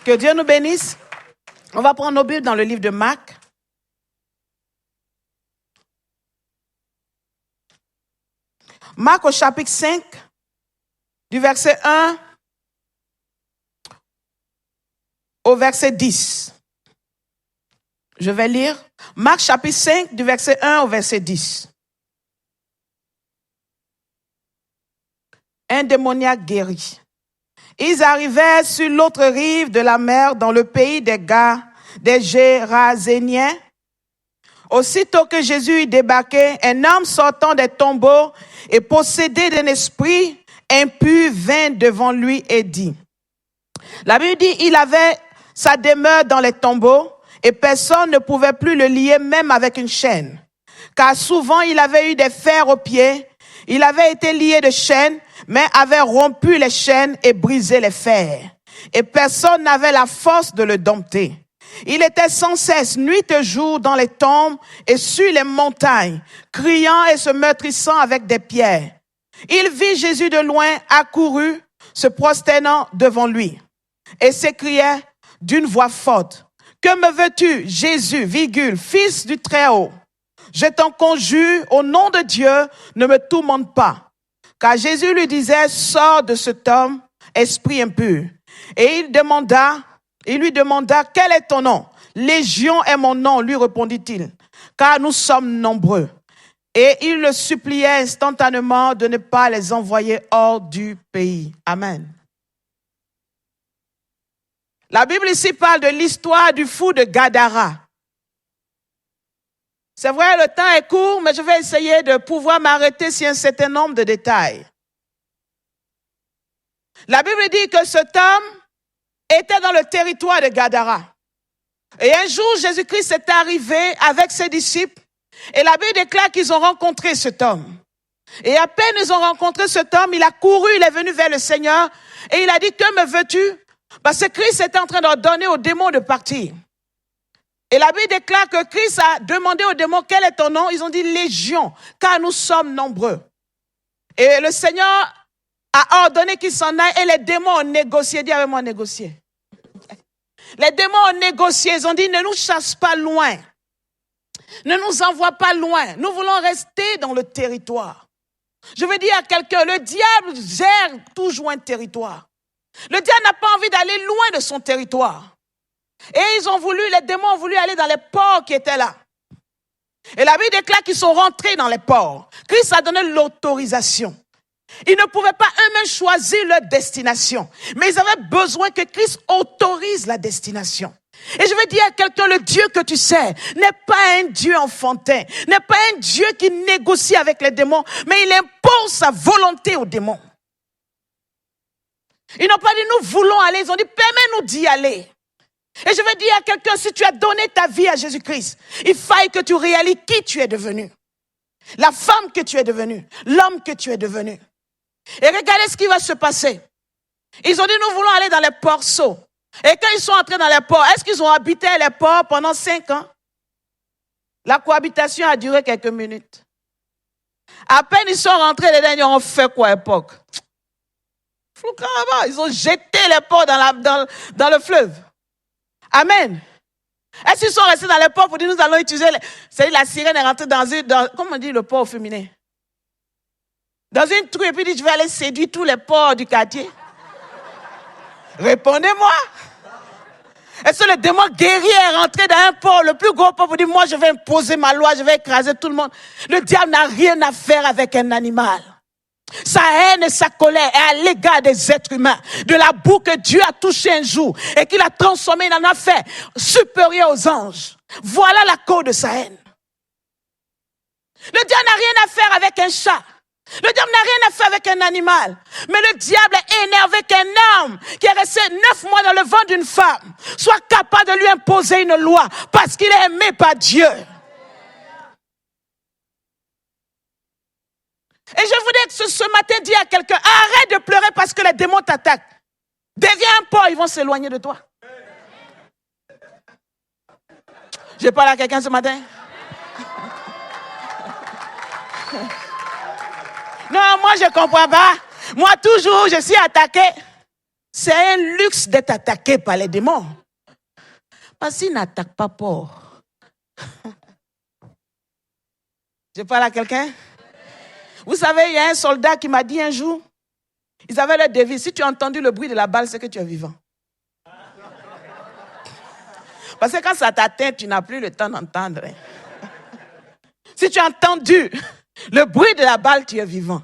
Que Dieu nous bénisse. On va prendre nos Bibles dans le livre de Marc. Marc au chapitre 5, du verset 1 au verset 10. Je vais lire. Marc chapitre 5, du verset 1 au verset 10. Un démoniaque guéri. Ils arrivèrent sur l'autre rive de la mer dans le pays des Géraséniens. Aussitôt que Jésus y débarquait, un homme sortant des tombeaux et possédé d'un esprit impur vint devant lui et dit. La Bible dit, il avait sa demeure dans les tombeaux et personne ne pouvait plus le lier même avec une chaîne. Car souvent il avait eu des fers aux pieds, il avait été lié de chaînes, mais avait rompu les chaînes et brisé les fers. Et personne n'avait la force de le dompter. Il était sans cesse, nuit et jour, dans les tombes et sur les montagnes, criant et se meurtrissant avec des pierres. Il vit Jésus de loin, accouru, se prosternant devant lui, et s'écriait d'une voix forte, « Que me veux-tu, Jésus, fils du Très-Haut? Je t'en conjure, au nom de Dieu, ne me tourmente pas. » Car Jésus lui disait, « Sors de cet homme, esprit impur. » Et il lui demanda, « Quel est ton nom? » « Légion est mon nom, lui répondit-il, car nous sommes nombreux. Et il le suppliait instantanément de ne pas les envoyer hors du pays. Amen. La Bible ici parle de l'histoire du fou de Gadara. C'est vrai, le temps est court, mais je vais essayer de pouvoir m'arrêter sur un certain nombre de détails. La Bible dit que cet homme était dans le territoire de Gadara. Et un jour, Jésus-Christ est arrivé avec ses disciples et la Bible déclare qu'ils ont rencontré cet homme. Et à peine ils ont rencontré cet homme, il a couru, il est venu vers le Seigneur et il a dit, « Que me veux-tu » Parce que Christ était en train d'ordonner aux démons de partir. Et la Bible déclare que Christ a demandé aux démons, « Quel est ton nom ?» Ils ont dit, « Légion, car nous sommes nombreux. » Et le Seigneur a ordonné qu'ils s'en aillent et les démons ont négocié. Dis avec moi, négocier. Les démons ont négocié, ils ont dit, ne nous chasse pas loin. Ne nous envoie pas loin. Nous voulons rester dans le territoire. Je veux dire à quelqu'un, le diable gère toujours un territoire. Le diable n'a pas envie d'aller loin de son territoire. Et les démons ont voulu aller dans les ports qui étaient là. Et la Bible déclare qu'ils sont rentrés dans les ports. Christ a donné l'autorisation. Ils ne pouvaient pas eux-mêmes choisir leur destination. Mais ils avaient besoin que Christ autorise la destination. Et je veux dire à quelqu'un, le Dieu que tu sais n'est pas un Dieu enfantin, n'est pas un Dieu qui négocie avec les démons, mais il impose sa volonté aux démons. Ils n'ont pas dit, nous voulons aller, ils ont dit, permets-nous d'y aller. Et je veux dire à quelqu'un, si tu as donné ta vie à Jésus-Christ, il faille que tu réalises qui tu es devenu. La femme que tu es devenue, l'homme que tu es devenu. Et regardez ce qui va se passer. Ils ont dit, nous voulons aller dans les ports Sceaux. Et quand ils sont entrés dans les ports, est-ce qu'ils ont habité les ports pendant 5 ans? La cohabitation a duré quelques minutes. À peine ils sont rentrés, les derniers ont fait quoi à l'époque? Ils ont jeté les ports dans le fleuve. Amen. Est-ce qu'ils sont restés dans les ports pour dire, nous allons utiliser... C'est-à-dire la sirène est rentrée comment on dit le port féminin? Dans une troupe, et puis dit, je vais aller séduire tous les porcs du quartier. Répondez-moi. Est-ce que le démon guerrier est rentré dans un port, le plus gros port, pour dire, moi je vais imposer ma loi, je vais écraser tout le monde? Le diable n'a rien à faire avec un animal. Sa haine et sa colère est à l'égard des êtres humains, de la boue que Dieu a touché un jour et qu'il a transformé, il en a fait supérieur aux anges. Voilà la cause de sa haine. Le diable n'a rien à faire avec un chat. Le diable n'a rien à faire avec un animal. Mais le diable est énervé qu'un homme qui est resté 9 mois dans le ventre d'une femme soit capable de lui imposer une loi parce qu'il est aimé par Dieu. Et je voudrais que ce matin dire à quelqu'un, arrête de pleurer parce que les démons t'attaquent. Deviens un porc, ils vont s'éloigner de toi. Je parle à quelqu'un ce matin. Non, moi je ne comprends pas. Moi toujours, je suis attaqué. C'est un luxe d'être attaqué par les démons. Parce qu'ils n'attaquent pas Paul. Je parle à quelqu'un? Vous savez, il y a un soldat qui m'a dit un jour, ils avaient leur devise, si tu as entendu le bruit de la balle, c'est que tu es vivant. Parce que quand ça t'atteint, tu n'as plus le temps d'entendre. Si tu as entendu le bruit de la balle, tu es vivant.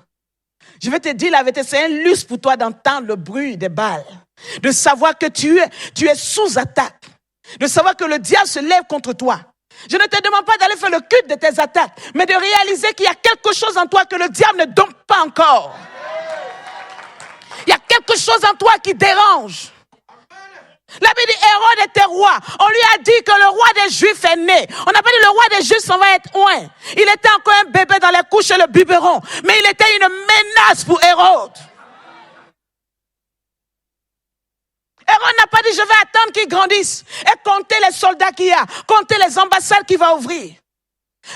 Je vais te dire la vérité, c'est un luxe pour toi d'entendre le bruit des balles. De savoir que tu es sous attaque. De savoir que le diable se lève contre toi. Je ne te demande pas d'aller faire le culte de tes attaques, mais de réaliser qu'il y a quelque chose en toi que le diable ne dompe pas encore. Il y a quelque chose en toi qui dérange. La Bible dit, Hérode était roi. On lui a dit que le roi des Juifs est né. On n'a pas dit le roi des Juifs s'en va être oint. Il était encore un bébé dans les couches et le biberon. Mais il était une menace pour Hérode. Hérode n'a pas dit, je vais attendre qu'il grandisse et compter les soldats qu'il y a, compter les ambassades qu'il va ouvrir.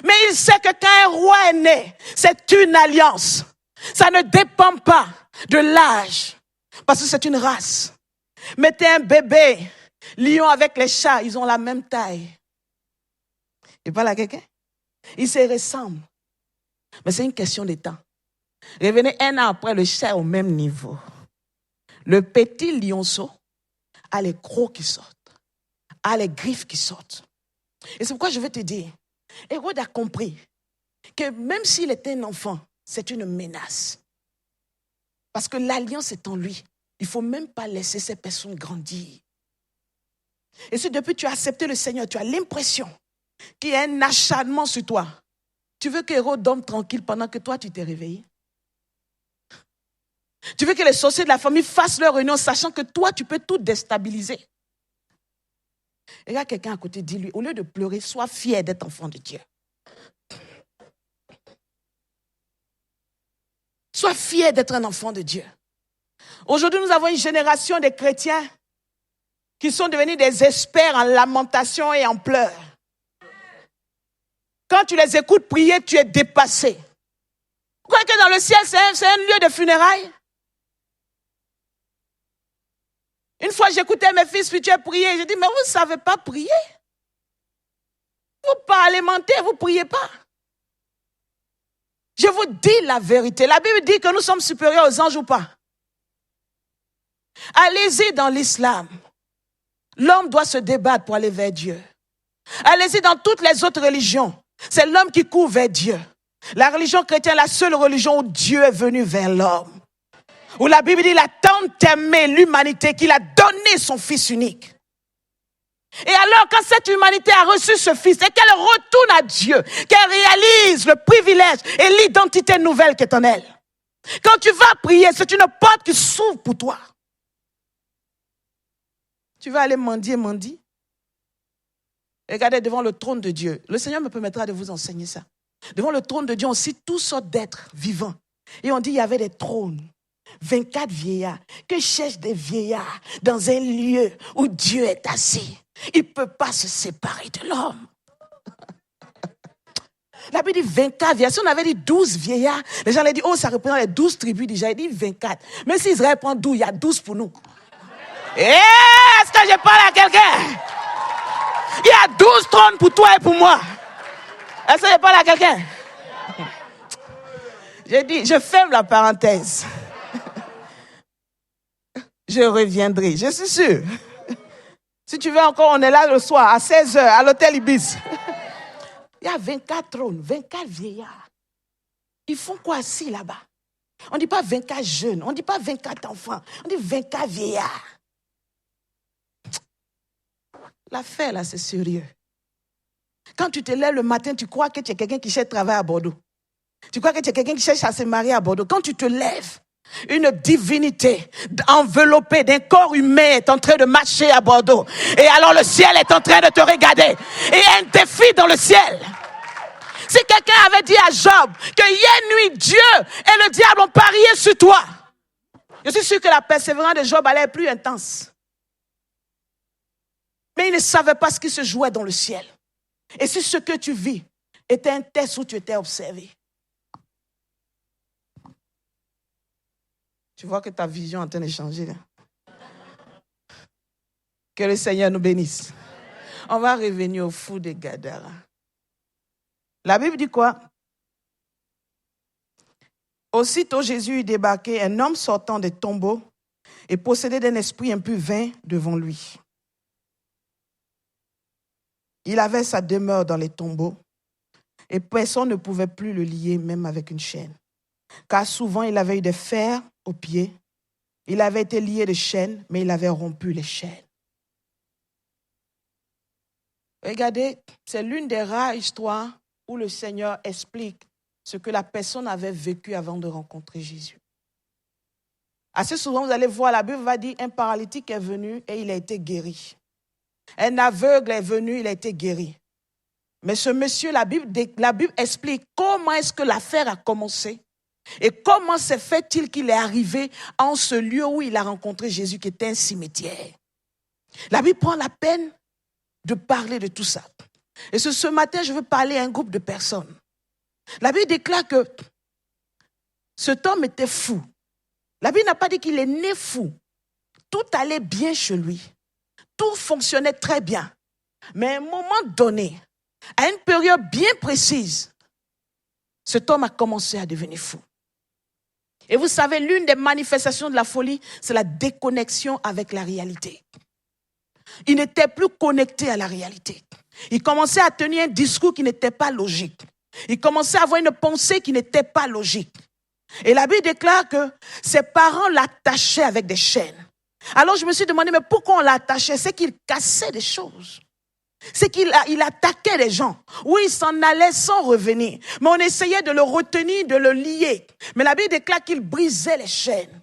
Mais il sait que quand un roi est né, c'est une alliance. Ça ne dépend pas de l'âge, parce que c'est une race. Mettez un bébé, lion avec les chats, ils ont la même taille. Je parle à quelqu'un? Ils se ressemblent. Mais c'est une question de temps. Revenez un an après, le chat est au même niveau. Le petit lionceau a les crocs qui sortent, a les griffes qui sortent. Et c'est pourquoi je vais te dire, Hérode a compris que même s'il était un enfant, c'est une menace. Parce que l'alliance est en lui. Il ne faut même pas laisser ces personnes grandir. Et si depuis tu as accepté le Seigneur, tu as l'impression qu'il y a un acharnement sur toi, tu veux que Hérode dorme tranquille pendant que toi tu t'es réveillé? Tu veux que les sorciers de la famille fassent leur réunion sachant que toi tu peux tout déstabiliser? Et là quelqu'un à côté, dis-lui, au lieu de pleurer, sois fier d'être enfant de Dieu. Sois fier d'être un enfant de Dieu. Aujourd'hui, nous avons une génération de chrétiens qui sont devenus des experts en lamentation et en pleurs. Quand tu les écoutes prier, tu es dépassé. Vous croyez que dans le ciel, c'est un lieu de funérailles? Une fois, j'écoutais mes fils spirituels prier. J'ai dit, mais vous ne savez pas prier. Vous parlez, mentez, vous ne priez pas. Je vous dis la vérité. La Bible dit que nous sommes supérieurs aux anges ou pas? Allez-y dans l'islam. L'homme doit se débattre pour aller vers Dieu. Allez-y dans toutes les autres religions. C'est l'homme qui court vers Dieu. La religion chrétienne est la seule religion où Dieu est venu vers l'homme. Où la Bible dit, il a tant aimé l'humanité qu'il a donné son Fils unique. Et alors, quand cette humanité a reçu ce Fils et qu'elle retourne à Dieu, qu'elle réalise le privilège et l'identité nouvelle qui est en elle. Quand tu vas prier, c'est une porte qui s'ouvre pour toi. Tu vas aller mendier. Regardez devant le trône de Dieu. Le Seigneur me permettra de vous enseigner ça. Devant le trône de Dieu, on cite toutes sortes d'êtres vivants. Et on dit il y avait des trônes. 24 vieillards. Que cherchent des vieillards dans un lieu où Dieu est assis? Il ne peut pas se séparer de l'homme. La Bible dit 24 vieillards. Si on avait dit 12 vieillards, les gens allaient dire, oh, ça représente les 12 tribus déjà. Il dit 24. Mais si Israël prend 12, il y a 12 pour nous. Est-ce que je parle à quelqu'un? Il y a 12 trônes pour toi et pour moi. Est-ce que je parle à quelqu'un? J'ai dit, je ferme la parenthèse. Je reviendrai, je suis sûr. Si tu veux encore, on est là le soir, à 16h, à l'hôtel Ibis. Il y a 24 trônes, 24 vieillards. Ils font quoi assis là-bas? On ne dit pas 24 jeunes, on ne dit pas 24 enfants, on dit 24 vieillards. L'affaire là, c'est sérieux. Quand tu te lèves le matin, tu crois que tu es quelqu'un qui cherche travail à Bordeaux. Tu crois que tu es quelqu'un qui cherche à se marier à Bordeaux. Quand tu te lèves, une divinité enveloppée d'un corps humain est en train de marcher à Bordeaux. Et alors le ciel est en train de te regarder. Et un défi dans le ciel. Si quelqu'un avait dit à Job que hier nuit, Dieu et le diable ont parié sur toi, je suis sûr que la persévérance de Job allait être plus intense. Mais il ne savait pas ce qui se jouait dans le ciel. Et si ce que tu vis était un test où tu étais observé. Tu vois que ta vision est en train de changer là. Que le Seigneur nous bénisse. On va revenir au fou de Gadara. La Bible dit quoi? Aussitôt Jésus eut débarqué, un homme sortant des tombeaux et possédé d'un esprit impur vint devant lui. Il avait sa demeure dans les tombeaux et personne ne pouvait plus le lier même avec une chaîne. Car souvent il avait eu des fers aux pieds. Il avait été lié de chaînes, mais il avait rompu les chaînes. Regardez, c'est l'une des rares histoires où le Seigneur explique ce que la personne avait vécu avant de rencontrer Jésus. Assez souvent, vous allez voir, la Bible va dire, un paralytique est venu et il a été guéri. Un aveugle est venu, il a été guéri. Mais ce monsieur, la Bible explique comment est-ce que l'affaire a commencé et comment se fait-il qu'il est arrivé en ce lieu où il a rencontré Jésus, qui était un cimetière. La Bible prend la peine de parler de tout ça. Et ce matin, je veux parler à un groupe de personnes. La Bible déclare que cet homme était fou. La Bible n'a pas dit qu'il est né fou. Tout allait bien chez lui. Tout fonctionnait très bien. Mais à un moment donné, à une période bien précise, cet homme a commencé à devenir fou. Et vous savez, l'une des manifestations de la folie, c'est la déconnexion avec la réalité. Il n'était plus connecté à la réalité. Il commençait à tenir un discours qui n'était pas logique. Il commençait à avoir une pensée qui n'était pas logique. Et la Bible déclare que ses parents l'attachaient avec des chaînes. Alors je me suis demandé, mais pourquoi on l'attachait? C'est qu'il cassait des choses. C'est qu'il attaquait les gens. Oui, il s'en allait sans revenir. Mais on essayait de le retenir, de le lier. Mais la Bible déclare qu'il brisait les chaînes.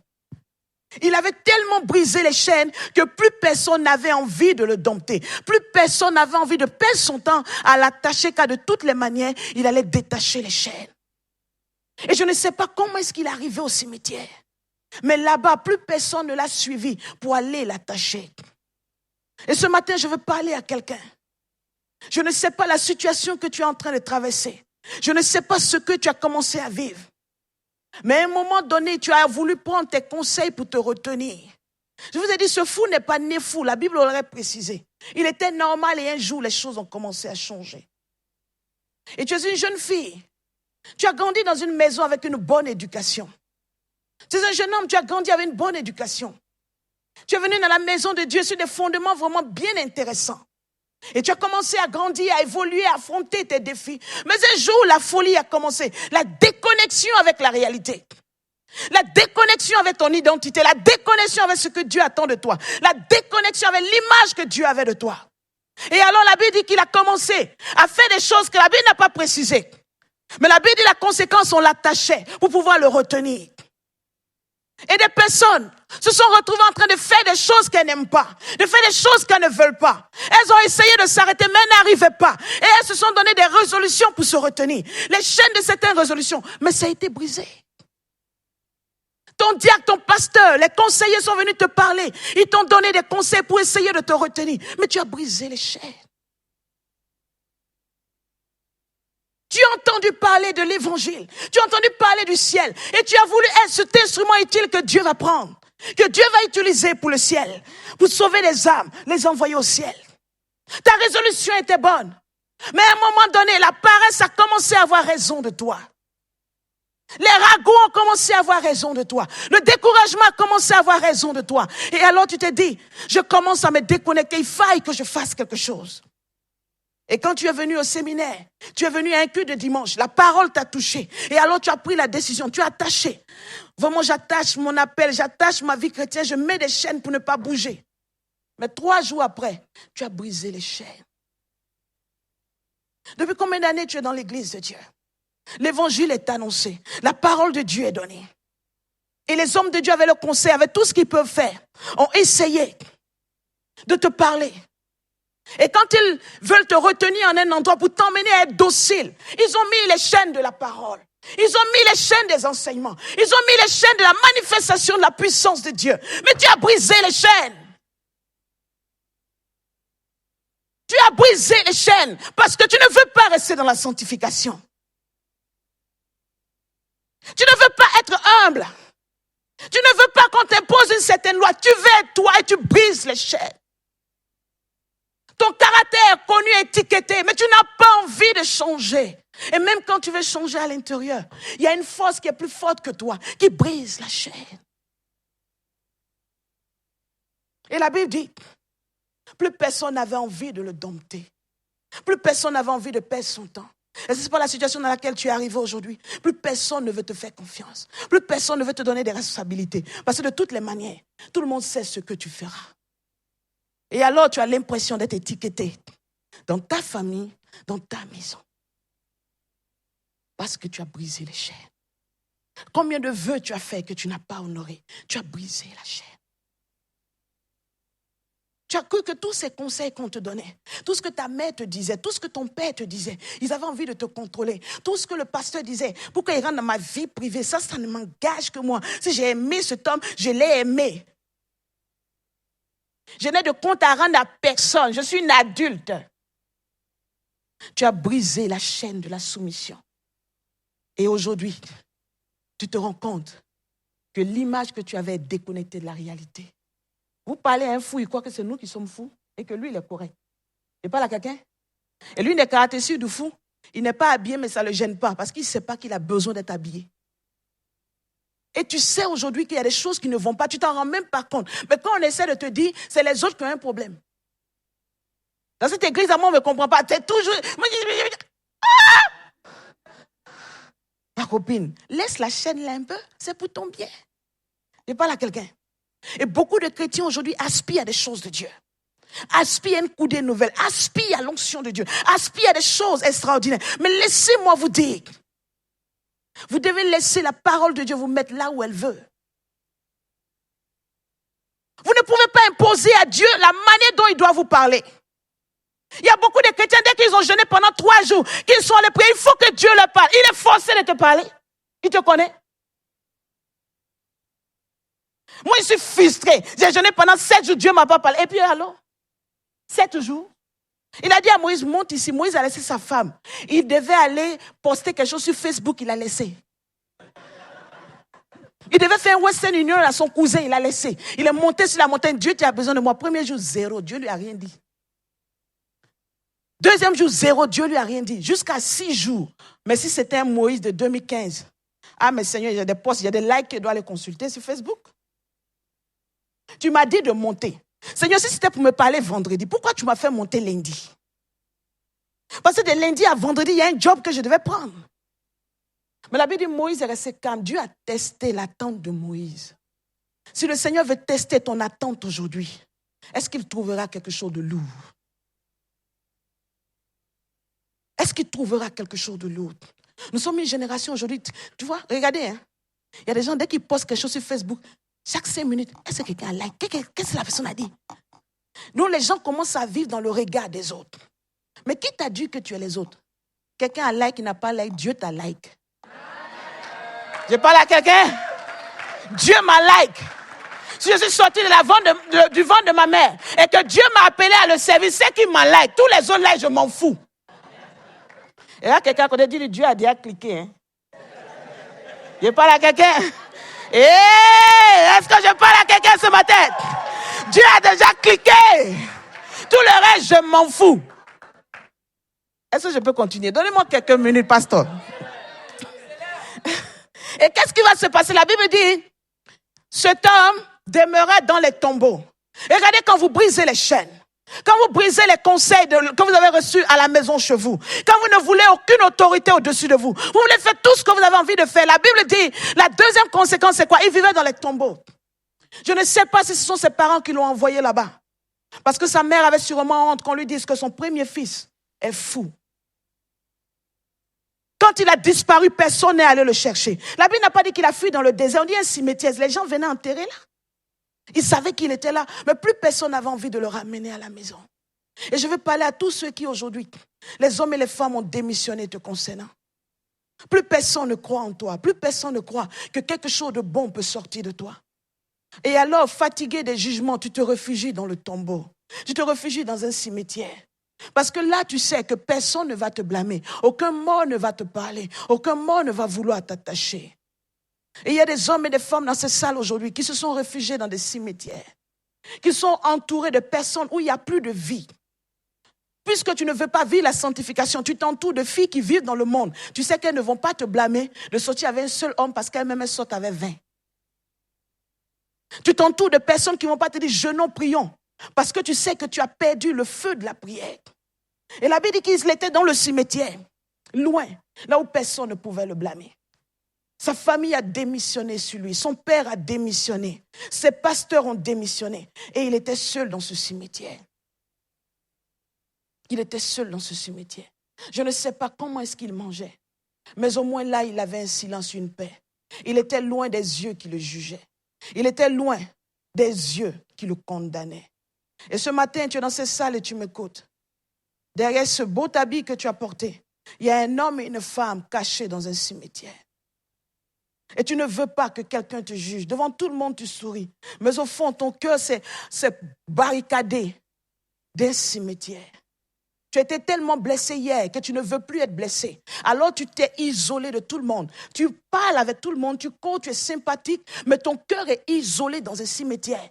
Il avait tellement brisé les chaînes que plus personne n'avait envie de le dompter. Plus personne n'avait envie de perdre son temps à l'attacher, car de toutes les manières, il allait détacher les chaînes. Et je ne sais pas comment est-ce qu'il est arrivé au cimetière. Mais là-bas, plus personne ne l'a suivi pour aller l'attacher. Et ce matin, je veux parler à quelqu'un. Je ne sais pas la situation que tu es en train de traverser. Je ne sais pas ce que tu as commencé à vivre. Mais à un moment donné, tu as voulu prendre tes conseils pour te retenir. Je vous ai dit, ce fou n'est pas né fou. La Bible l'aurait précisé. Il était normal et un jour, les choses ont commencé à changer. Et tu es une jeune fille. Tu as grandi dans une maison avec une bonne éducation. Tu es un jeune homme, tu as grandi avec une bonne éducation. Tu es venu dans la maison de Dieu sur des fondements vraiment bien intéressants. Et tu as commencé à grandir, à évoluer, à affronter tes défis. Mais un jour, la folie a commencé. La déconnexion avec la réalité. La déconnexion avec ton identité. La déconnexion avec ce que Dieu attend de toi. La déconnexion avec l'image que Dieu avait de toi. Et alors la Bible dit qu'il a commencé à faire des choses que la Bible n'a pas précisées. Mais la Bible dit la conséquence, on l'attachait pour pouvoir le retenir. Et des personnes se sont retrouvées en train de faire des choses qu'elles n'aiment pas, de faire des choses qu'elles ne veulent pas. Elles ont essayé de s'arrêter, mais elles n'arrivaient pas. Et elles se sont donné des résolutions pour se retenir. Les chaînes de certaines résolutions, mais ça a été brisé. Ton diacre, ton pasteur, les conseillers sont venus te parler. Ils t'ont donné des conseils pour essayer de te retenir. Mais tu as brisé les chaînes. Tu as entendu parler de l'évangile. Tu as entendu parler du ciel. Et tu as voulu être cet instrument utile que Dieu va prendre. Que Dieu va utiliser pour le ciel. Pour sauver les âmes, les envoyer au ciel. Ta résolution était bonne. Mais à un moment donné, la paresse a commencé à avoir raison de toi. Les ragots ont commencé à avoir raison de toi. Le découragement a commencé à avoir raison de toi. Et alors tu te dis, je commence à me déconnecter. Il faille que je fasse quelque chose. Et quand tu es venu au séminaire, tu es venu à un culte de dimanche, la parole t'a touché. Et alors tu as pris la décision, tu as attaché. Vraiment, j'attache mon appel, j'attache ma vie chrétienne, je mets des chaînes pour ne pas bouger. Mais 3 jours après, tu as brisé les chaînes. Depuis combien d'années tu es dans l'église de Dieu? L'évangile est annoncé, la parole de Dieu est donnée. Et les hommes de Dieu avaient le conseil, avaient tout ce qu'ils peuvent faire, ont essayé de te parler. Et quand ils veulent te retenir en un endroit pour t'emmener à être docile, ils ont mis les chaînes de la parole. Ils ont mis les chaînes des enseignements. Ils ont mis les chaînes de la manifestation de la puissance de Dieu. Mais tu as brisé les chaînes. Tu as brisé les chaînes parce que tu ne veux pas rester dans la sanctification. Tu ne veux pas être humble. Tu ne veux pas qu'on t'impose une certaine loi. Tu veux être toi et tu brises les chaînes. Ton caractère est connu, étiqueté, mais tu n'as pas envie de changer. Et même quand tu veux changer à l'intérieur, il y a une force qui est plus forte que toi, qui brise la chaîne. Et la Bible dit, plus personne n'avait envie de le dompter. Plus personne n'avait envie de perdre son temps. Et ce n'est pas la situation dans laquelle tu es arrivé aujourd'hui. Plus personne ne veut te faire confiance. Plus personne ne veut te donner des responsabilités. Parce que de toutes les manières, tout le monde sait ce que tu feras. Et alors tu as l'impression d'être étiqueté dans ta famille, dans ta maison. Parce que tu as brisé les chaînes. Combien de vœux tu as fait que tu n'as pas honoré? Tu as brisé la chaîne. Tu as cru que tous ces conseils qu'on te donnait, tout ce que ta mère te disait, tout ce que ton père te disait, ils avaient envie de te contrôler. Tout ce que le pasteur disait, pourquoi il rentre dans ma vie privée, ça ne m'engage que moi. Si j'ai aimé cet homme, je l'ai aimé. Je n'ai de compte à rendre à personne. Je suis une adulte. Tu as brisé la chaîne de la soumission. Et aujourd'hui, tu te rends compte que l'image que tu avais est déconnectée de la réalité. Vous parlez à un fou, il croit que c'est nous qui sommes fous et que lui, il est correct. Il parle à quelqu'un. Et lui, il est caractéristique du fou. Il n'est pas habillé, mais ça ne le gêne pas parce qu'il ne sait pas qu'il a besoin d'être habillé. Et tu sais aujourd'hui qu'il y a des choses qui ne vont pas, tu t'en rends même pas compte. Mais quand on essaie de te dire, c'est les autres qui ont un problème. Dans cette église, à moi, on ne me comprend pas. C'est toujours... Ah! Ma copine, laisse la chaîne là un peu, c'est pour ton bien. Je parle à quelqu'un. Et beaucoup de chrétiens aujourd'hui aspirent à des choses de Dieu. Aspirent à une coudée nouvelle. Aspirent à l'onction de Dieu. Aspirent à des choses extraordinaires. Mais laissez-moi vous dire, vous devez laisser la parole de Dieu vous mettre là où elle veut. Vous ne pouvez pas imposer à Dieu la manière dont il doit vous parler. Il y a beaucoup de chrétiens, dès qu'ils ont jeûné pendant 3 jours, qu'ils sont allés prier, il faut que Dieu leur parle. Il est forcé de te parler. Il te connaît. Moi, je suis frustré. J'ai jeûné pendant 7 jours, Dieu ne m'a pas parlé. Et puis alors, 7 jours. Il a dit à Moïse, monte ici. Moïse a laissé sa femme. Il devait aller poster quelque chose sur Facebook, il a laissé. Il devait faire un Western Union à son cousin, il a laissé. Il est monté sur la montagne. Dieu, tu as besoin de moi. Premier jour, 0. Dieu ne lui a rien dit. Deuxième jour, 0. Dieu ne lui a rien dit. Jusqu'à 6 jours. Mais si c'était un Moïse de 2015, ah, mais Seigneur, il y a des posts, il y a des likes que je dois aller consulter sur Facebook. Tu m'as dit de monter. Seigneur, si c'était pour me parler vendredi, pourquoi tu m'as fait monter lundi? Parce que de lundi à vendredi, il y a un job que je devais prendre. Mais la Bible dit, Moïse est resté calme. Dieu a testé l'attente de Moïse. Si le Seigneur veut tester ton attente aujourd'hui, est-ce qu'il trouvera quelque chose de lourd? Est-ce qu'il trouvera quelque chose de lourd? Nous sommes une génération aujourd'hui, tu vois, regardez, hein. Il y a des gens, dès qu'ils postent quelque chose sur Facebook, chaque 5 minutes, est-ce que quelqu'un a like? Qu'est-ce que la personne a dit? Nous, les gens commencent à vivre dans le regard des autres. Mais qui t'a dit que tu es les autres? Quelqu'un a like, il n'a pas like, Dieu t'a like. Je parle à quelqu'un? Dieu m'a like. Si je suis sorti du ventre de ma mère et que Dieu m'a appelé à le servir, c'est qui m'a like. Tous les autres like, je m'en fous. Et là, quelqu'un qui dit, Dieu a déjà cliqué. Hein? Je parle à quelqu'un? Est-ce que je parle à quelqu'un ce matin? Dieu a déjà cliqué. Tout le reste, je m'en fous. Est-ce que je peux continuer? Donnez-moi quelques minutes, pasteur. Et qu'est-ce qui va se passer? La Bible dit, cet homme demeurait dans les tombeaux. Et regardez quand vous brisez les chaînes, quand vous brisez les conseils que vous avez reçus à la maison chez vous, quand vous ne voulez aucune autorité au-dessus de vous, vous voulez faire tout ce que vous avez envie de faire. La Bible dit, la deuxième conséquence, c'est quoi? Il vivait dans les tombeaux. Je ne sais pas si ce sont ses parents qui l'ont envoyé là-bas. Parce que sa mère avait sûrement honte qu'on lui dise que son premier fils est fou. Quand il a disparu, personne n'est allé le chercher. La Bible n'a pas dit qu'il a fui dans le désert. On dit un cimetière. Les gens venaient enterrer là. Ils savaient qu'il était là. Mais plus personne n'avait envie de le ramener à la maison. Et je veux parler à tous ceux qui aujourd'hui, les hommes et les femmes ont démissionné te concernant. Plus personne ne croit en toi. Plus personne ne croit que quelque chose de bon peut sortir de toi. Et alors, fatigué des jugements, tu te réfugies dans le tombeau. Tu te réfugies dans un cimetière. Parce que là, tu sais que personne ne va te blâmer. Aucun mort ne va te parler. Aucun mort ne va vouloir t'attacher. Et il y a des hommes et des femmes dans ces salles aujourd'hui qui se sont réfugiés dans des cimetières. Qui sont entourés de personnes où il n'y a plus de vie. Puisque tu ne veux pas vivre la sanctification, tu t'entoures de filles qui vivent dans le monde. Tu sais qu'elles ne vont pas te blâmer de sortir avec un seul homme parce qu'elles-mêmes elles sortent avec 20. Tu t'entoures de personnes qui ne vont pas te dire jeûnons, prions. Parce que tu sais que tu as perdu le feu de la prière. Et la Bible dit qu'il était dans le cimetière, loin, là où personne ne pouvait le blâmer. Sa famille a démissionné sur lui, son père a démissionné, ses pasteurs ont démissionné. Et il était seul dans ce cimetière. Il était seul dans ce cimetière. Je ne sais pas comment est-ce qu'il mangeait, mais au moins là, il avait un silence, une paix. Il était loin des yeux qui le jugeaient. Il était loin des yeux qui le condamnaient. Et ce matin, tu es dans cette salle et tu m'écoutes. Derrière ce beau habit que tu as porté, il y a un homme et une femme cachés dans un cimetière. Et tu ne veux pas que quelqu'un te juge. Devant tout le monde, tu souris. Mais au fond, ton cœur s'est barricadé d'un cimetière. Tu étais tellement blessé hier que tu ne veux plus être blessé. Alors tu t'es isolé de tout le monde. Tu parles avec tout le monde, tu cours, tu es sympathique, mais ton cœur est isolé dans un cimetière.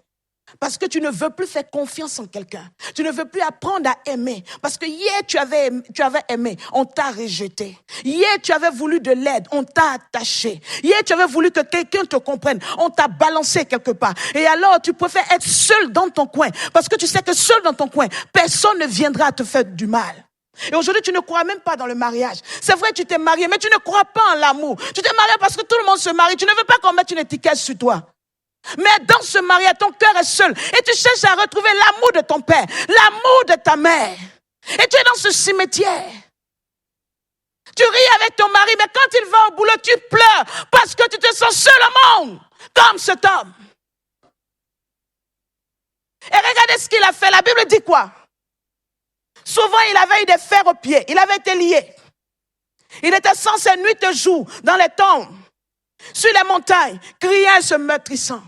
Parce que tu ne veux plus faire confiance en quelqu'un. Tu ne veux plus apprendre à aimer. Parce que hier, tu avais aimé, on t'a rejeté. Hier, tu avais voulu de l'aide, on t'a attaché. Hier, tu avais voulu que quelqu'un te comprenne, on t'a balancé quelque part. Et alors, tu préfères être seul dans ton coin. Parce que tu sais que seul dans ton coin, personne ne viendra te faire du mal. Et aujourd'hui, tu ne crois même pas dans le mariage. C'est vrai, tu t'es marié, mais tu ne crois pas en l'amour. Tu t'es marié parce que tout le monde se marie. Tu ne veux pas qu'on mette une étiquette sur toi. Mais dans ce mariage, ton cœur est seul. Et tu cherches à retrouver l'amour de ton père, l'amour de ta mère. Et tu es dans ce cimetière. Tu ris avec ton mari, mais quand il va au boulot, tu pleures parce que tu te sens seul au monde, comme cet homme. Et regardez ce qu'il a fait. La Bible dit quoi? Souvent, il avait eu des fers aux pieds. Il avait été lié. Il était censé nuit et jour dans les tombes, sur les montagnes, criant et se meurtrissant.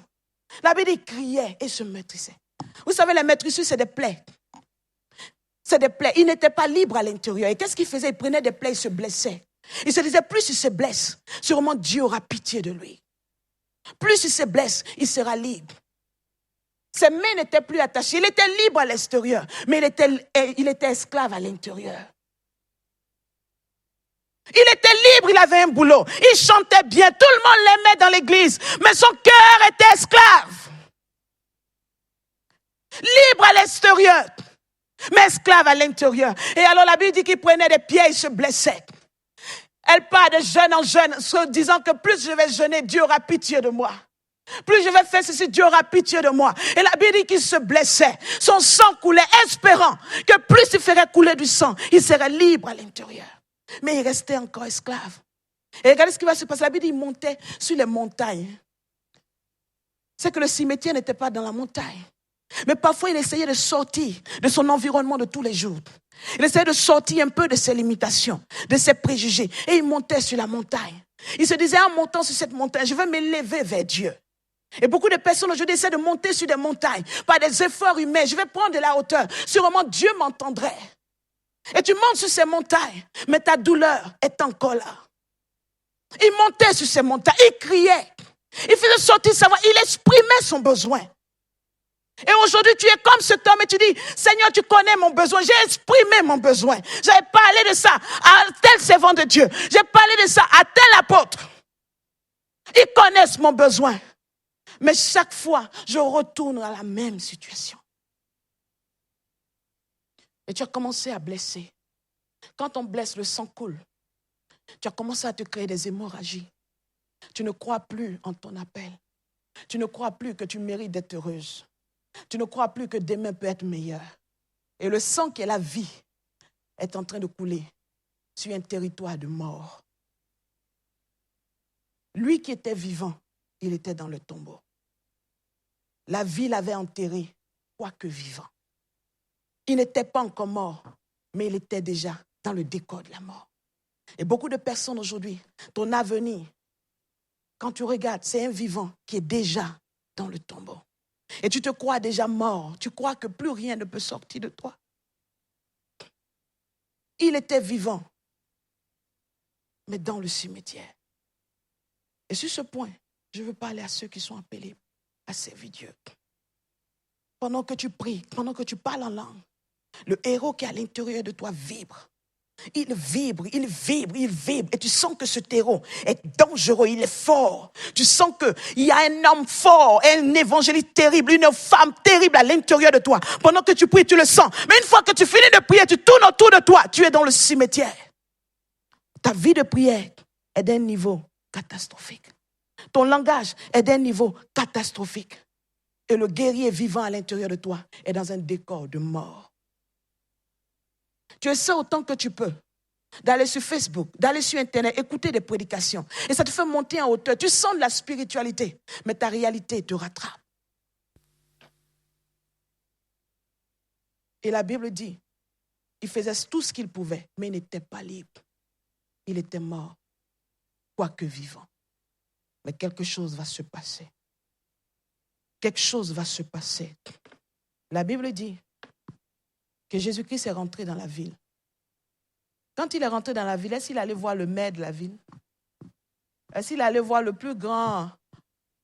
La Bible dit criait et se meurtrissait. Vous savez, les meurtrissures, c'est des plaies. C'est des plaies. Il n'était pas libre à l'intérieur. Et qu'est-ce qu'il faisait? Il prenait des plaies, il se blessait. Il se disait, plus il se blesse, sûrement Dieu aura pitié de lui. Plus il se blesse, il sera libre. Ses mains n'étaient plus attachées. Il était libre à l'extérieur, mais il était esclave à l'intérieur. Il était libre, il avait un boulot. Il chantait bien, tout le monde l'aimait dans l'église. Mais son cœur était esclave. Libre à l'extérieur, mais esclave à l'intérieur. Et alors la Bible dit qu'il prenait des pieds et se blessait. Elle part de jeûne en jeûne, se disant que plus je vais jeûner, Dieu aura pitié de moi. Plus je vais faire ceci, Dieu aura pitié de moi. Et la Bible dit qu'il se blessait. Son sang coulait, espérant que plus il ferait couler du sang, il serait libre à l'intérieur. Mais il restait encore esclave. Et regardez ce qui va se passer. La Bible dit qu'il montait sur les montagnes. C'est que le cimetière n'était pas dans la montagne. Mais parfois, il essayait de sortir de son environnement de tous les jours. Il essayait de sortir un peu de ses limitations, de ses préjugés. Et il montait sur la montagne. Il se disait, en montant sur cette montagne, je vais m'élever vers Dieu. Et beaucoup de personnes aujourd'hui essaient de monter sur des montagnes par des efforts humains. Je vais prendre de la hauteur. Sûrement, Dieu m'entendrait. Et tu montes sur ces montagnes, mais ta douleur est encore là. Il montait sur ces montagnes, il criait. Il faisait sortir sa voix, il exprimait son besoin. Et aujourd'hui, tu es comme cet homme et tu dis, Seigneur, tu connais mon besoin. J'ai exprimé mon besoin. J'ai parlé de ça à tel servant de Dieu. J'ai parlé de ça à tel apôtre. Ils connaissent mon besoin. Mais chaque fois, je retourne à la même situation. Et tu as commencé à blesser. Quand on blesse, le sang coule. Tu as commencé à te créer des hémorragies. Tu ne crois plus en ton appel. Tu ne crois plus que tu mérites d'être heureuse. Tu ne crois plus que demain peut être meilleur. Et le sang qui est la vie est en train de couler sur un territoire de mort. Lui qui était vivant, il était dans le tombeau. La vie l'avait enterré, quoique vivant. Il n'était pas encore mort, mais il était déjà dans le décor de la mort. Et beaucoup de personnes aujourd'hui, ton avenir, quand tu regardes, c'est un vivant qui est déjà dans le tombeau. Et tu te crois déjà mort, tu crois que plus rien ne peut sortir de toi. Il était vivant, mais dans le cimetière. Et sur ce point, je veux parler à ceux qui sont appelés à servir Dieu. Pendant que tu pries, pendant que tu parles en langue, Le héros qui est à l'intérieur de toi vibre. Il vibre, il vibre, il vibre. Et tu sens que ce terreau est dangereux, il est fort. Tu sens qu'il y a un homme fort, un évangéliste terrible, une femme terrible à l'intérieur de toi. Pendant que tu pries, tu le sens. Mais une fois que tu finis de prier, tu tournes autour de toi. Tu es dans le cimetière. Ta vie de prière est d'un niveau catastrophique. Ton langage est d'un niveau catastrophique. Et le guerrier vivant à l'intérieur de toi est dans un décor de mort. Tu essaies autant que tu peux d'aller sur Facebook, d'aller sur Internet, écouter des prédications. Et ça te fait monter en hauteur. Tu sens de la spiritualité, mais ta réalité te rattrape. Et la Bible dit, il faisait tout ce qu'il pouvait, mais il n'était pas libre. Il était mort, quoique vivant. Mais quelque chose va se passer. Quelque chose va se passer. La Bible dit que Jésus-Christ est rentré dans la ville. Quand il est rentré dans la ville, est-ce qu'il allait voir le maire de la ville? Est-ce qu'il allait voir le plus grand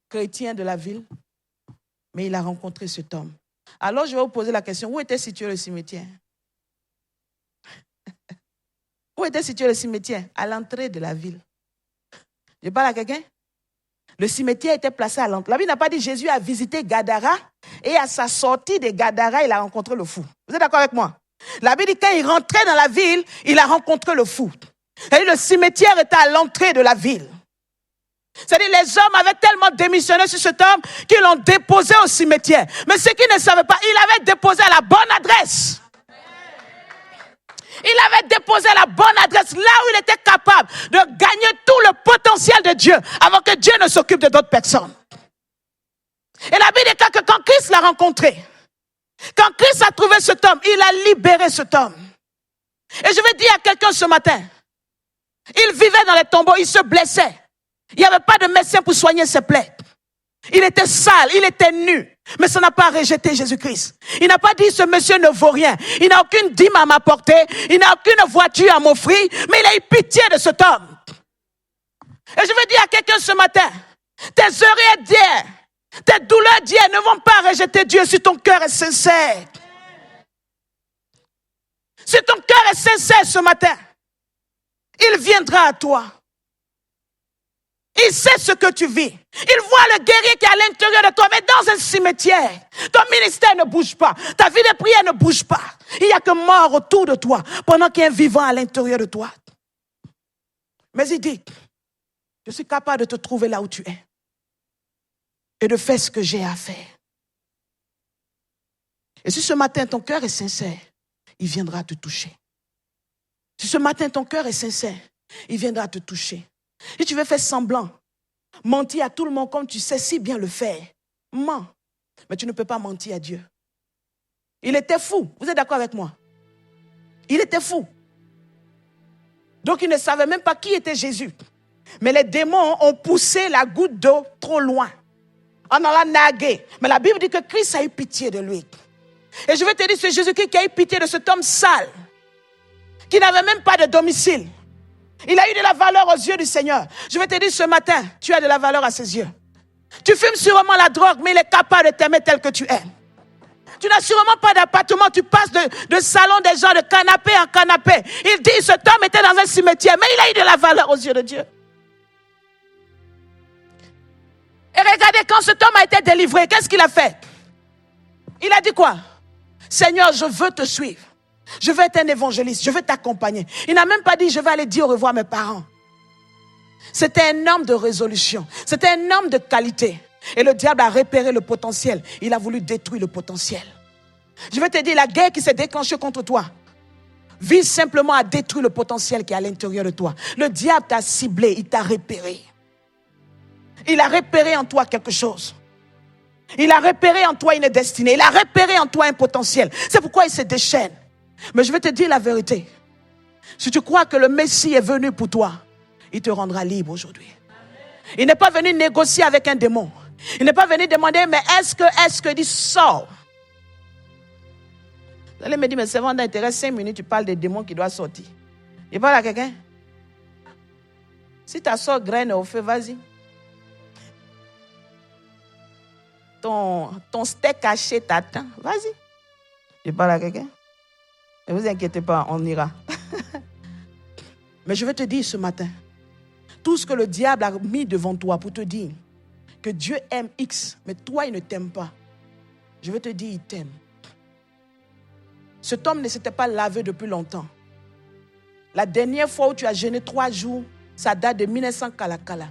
chrétien de la ville? Mais il a rencontré cet homme. Alors je vais vous poser la question, où était situé le cimetière? Où était situé le cimetière? À l'entrée de la ville. Je parle à quelqu'un? Le cimetière était placé à l'entrée. La Bible n'a pas dit Jésus a visité Gadara et à sa sortie de Gadara, il a rencontré le fou. Vous êtes d'accord avec moi? La Bible dit quand il rentrait dans la ville, il a rencontré le fou. Et le cimetière était à l'entrée de la ville. C'est-à-dire les hommes avaient tellement démissionné sur cet homme qu'ils l'ont déposé au cimetière. Mais ceux qui ne savaient pas, il avait déposé à la bonne adresse. Il avait déposé la bonne adresse là où il était capable de gagner tout le potentiel de Dieu avant que Dieu ne s'occupe de d'autres personnes. Et la Bible dit que quand Christ l'a rencontré, quand Christ a trouvé cet homme, il a libéré cet homme. Et je vais dire à quelqu'un ce matin, il vivait dans les tombeaux, il se blessait. Il n'y avait pas de médecin pour soigner ses plaies. Il était sale, il était nu. Mais ça n'a pas rejeté Jésus-Christ. Il n'a pas dit ce monsieur ne vaut rien. Il n'a aucune dîme à m'apporter. Il n'a aucune voiture à m'offrir. Mais il a eu pitié de cet homme. Et je veux dire à quelqu'un ce matin, tes oreilles d'hier, tes douleurs d'hier ne vont pas rejeter Dieu si ton cœur est sincère. Si ton cœur est sincère ce matin, il viendra à toi. Il sait ce que tu vis. Il voit le guerrier qui est à l'intérieur de toi, mais dans un cimetière. Ton ministère ne bouge pas. Ta vie de prière ne bouge pas. Il n'y a que mort autour de toi, pendant qu'il y a un vivant à l'intérieur de toi. Mais il dit, je suis capable de te trouver là où tu es. Et de faire ce que j'ai à faire. Et si ce matin ton cœur est sincère, il viendra te toucher. Si ce matin ton cœur est sincère, il viendra te toucher. Si tu veux faire semblant, mentir à tout le monde comme tu sais si bien le faire, mens. Mais tu ne peux pas mentir à Dieu. Il était fou. Vous êtes d'accord avec moi? Il était fou. Donc il ne savait même pas qui était Jésus. Mais les démons ont poussé la goutte d'eau trop loin. En allant naguer. Mais la Bible dit que Christ a eu pitié de lui. Et je vais te dire, c'est Jésus-Christ qui a eu pitié de cet homme sale, qui n'avait même pas de domicile. Il a eu de la valeur aux yeux du Seigneur. Je vais te dire ce matin, tu as de la valeur à ses yeux. Tu fumes sûrement la drogue, mais il est capable de t'aimer tel que tu es. Tu n'as sûrement pas d'appartement, tu passes de salon des gens, de canapé en canapé. Il dit, cet homme était dans un cimetière, mais il a eu de la valeur aux yeux de Dieu. Et regardez, quand cet homme a été délivré, qu'est-ce qu'il a fait? Il a dit quoi? Seigneur, je veux te suivre. Je veux être un évangéliste, je veux t'accompagner. Il n'a même pas dit, je vais aller dire au revoir à mes parents. C'était un homme de résolution. C'était un homme de qualité. Et le diable a repéré le potentiel. Il a voulu détruire le potentiel. Je vais te dire, la guerre qui s'est déclenchée contre toi vise simplement à détruire le potentiel qui est à l'intérieur de toi. Le diable t'a ciblé, il t'a repéré. Il a repéré en toi quelque chose. Il a repéré en toi une destinée. Il a repéré en toi un potentiel. C'est pourquoi il se déchaîne. Mais je vais te dire la vérité. Si tu crois que le Messie est venu pour toi, il te rendra libre aujourd'hui. Il n'est pas venu négocier avec un démon. Il n'est pas venu demander, mais est-ce que, il dit, sors. Vous allez me dire, mais c'est vraiment d'intérêt, 5 minutes, tu parles des démons qui doivent sortir. Il parle à quelqu'un? Si ta soeur graine au feu, vas-y. Ton steak haché t'attend, vas-y. Il parle à quelqu'un? Ne vous inquiétez pas, on ira. Mais je vais te dire ce matin, tout ce que le diable a mis devant toi pour te dire que Dieu aime X, mais toi, il ne t'aime pas. Je vais te dire, il t'aime. Cet homme ne s'était pas lavé depuis longtemps. La dernière fois où tu as jeûné 3 jours, ça date de 1900 Kalakala.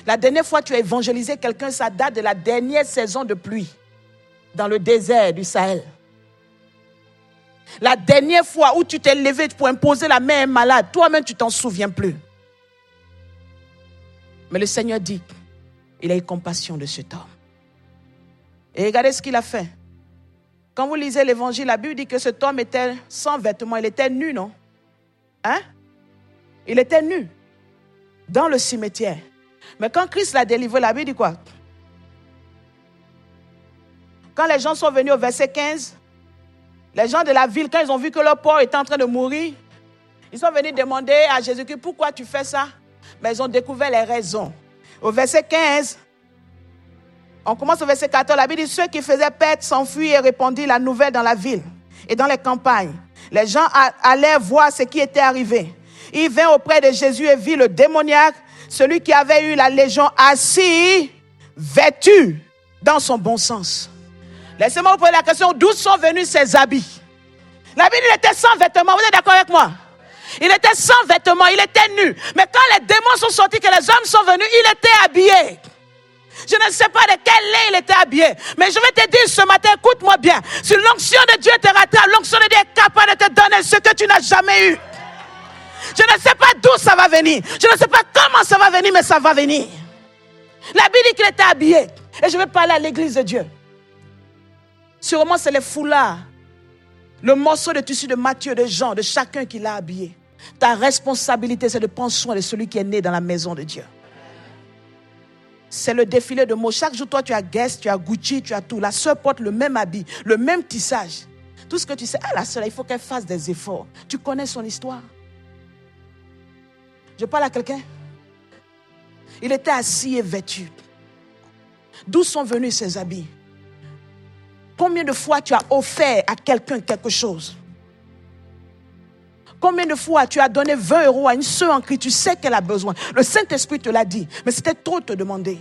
La dernière fois que tu as évangélisé quelqu'un, ça date de la dernière saison de pluie dans le désert du Sahel. La dernière fois où tu t'es levé pour imposer la main à un malade, toi-même tu t'en souviens plus. Mais le Seigneur dit, il a eu compassion de cet homme. Et regardez ce qu'il a fait. Quand vous lisez l'évangile, la Bible dit que cet homme était sans vêtements, il était nu, non? Hein? Il était nu dans le cimetière. Mais quand Christ l'a délivré, la Bible dit quoi? Quand les gens sont venus au verset 15, les gens de la ville, quand ils ont vu que leur porc était en train de mourir, ils sont venus demander à Jésus-Christ, pourquoi tu fais ça? Mais ils ont découvert les raisons. Au verset 15, on commence au verset 14, la Bible dit, ceux qui faisaient perte s'enfuirent et répandirent la nouvelle dans la ville et dans les campagnes. Les gens allèrent voir ce qui était arrivé. Il vint auprès de Jésus et vit le démoniaque, celui qui avait eu la légion, assis, vêtu dans son bon sens. Laissez-moi vous poser la question, d'où sont venus ces habits? La Bible, il était sans vêtements, vous êtes d'accord avec moi? Il était sans vêtements, il était nu. Mais quand les démons sont sortis, que les hommes sont venus, il était habillé. Je ne sais pas de quel lait il était habillé. Mais je vais te dire ce matin, écoute-moi bien. Si l'onction de Dieu te rattrape, l'onction de Dieu est capable de te donner ce que tu n'as jamais eu. Je ne sais pas d'où ça va venir. Je ne sais pas comment ça va venir, mais ça va venir. La Bible dit qu'il était habillé. Et je vais parler à l'église de Dieu. Sûrement c'est les foulards, le morceau de tissu de Matthieu, de Jean, de chacun qui l'a habillé. Ta responsabilité, c'est de prendre soin de celui qui est né dans la maison de Dieu. C'est le défilé de mots. Chaque jour, toi, tu as Guess, tu as Gucci, tu as tout. La sœur porte le même habit, le même tissage. Tout ce que tu sais, la sœur, il faut qu'elle fasse des efforts. Tu connais son histoire. Je parle à quelqu'un. Il était assis et vêtu. D'où sont venus ces habits? Combien de fois tu as offert à quelqu'un quelque chose? Combien de fois tu as donné 20 € à une sœur en Christ, tu sais qu'elle a besoin. Le Saint-Esprit te l'a dit, mais c'était trop te demander.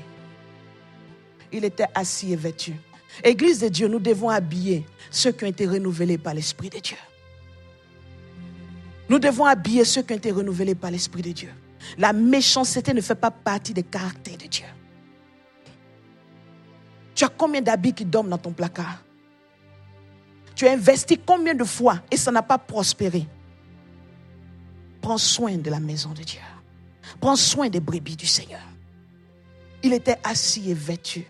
Il était assis et vêtu. Église de Dieu, nous devons habiller ceux qui ont été renouvelés par l'Esprit de Dieu. Nous devons habiller ceux qui ont été renouvelés par l'Esprit de Dieu. La méchanceté ne fait pas partie des caractères de Dieu. Tu as combien d'habits qui dorment dans ton placard? Tu as investi combien de fois et ça n'a pas prospéré? Prends soin de la maison de Dieu. Prends soin des brebis du Seigneur. Il était assis et vêtu.